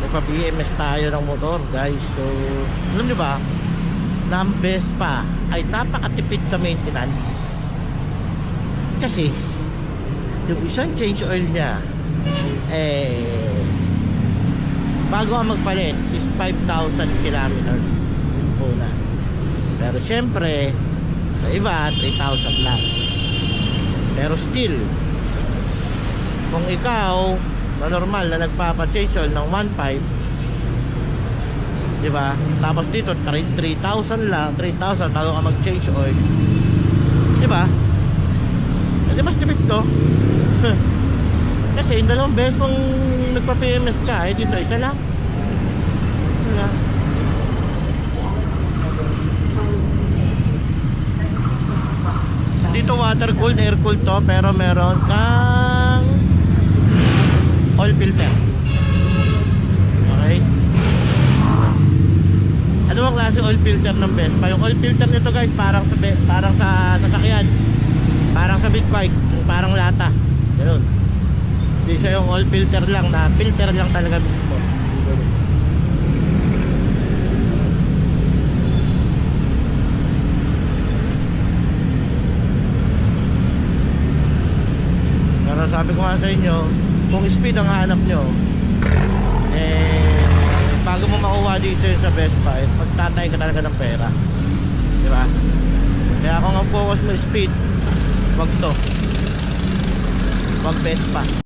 Magpa-BMS tayo ng motor, guys. So, alam nyo ba, na ang Vespa ay napakatipid sa maintenance. Kasi, yung isang change oil niya, bago ka magpalit is 5,000 kilometers una. Pero syempre, sa iba, 3,000 lang. Pero still, kung ikaw na normal na nagpapa-change oil ng 1,500, diba? Tapos dito 3,000 lang, 3,000 bago ka mag-change oil, diba? Kasi mas tipid to. Kasi yung dalawang beses mong nagpa-PMS ka, dito isa lang. Diba? Dito water cooled, air cooled to, pero meron kang oil filter. Okay? Ano ang klase oil filter ng Vespa? Yung oil filter nito, guys, parang sa sasakyan, parang sa big bike, yung parang lata. Ganun. Hindi siya yung oil filter lang, na filter lang talaga mismo. Pero sabi ko nga sa inyo, kung speed ang hanap nyo, bago mo makuha dito sa Vespa, magtatay ka talaga ng pera, diba? Kaya kung ang focus mo speed, wag to, wag Vespa.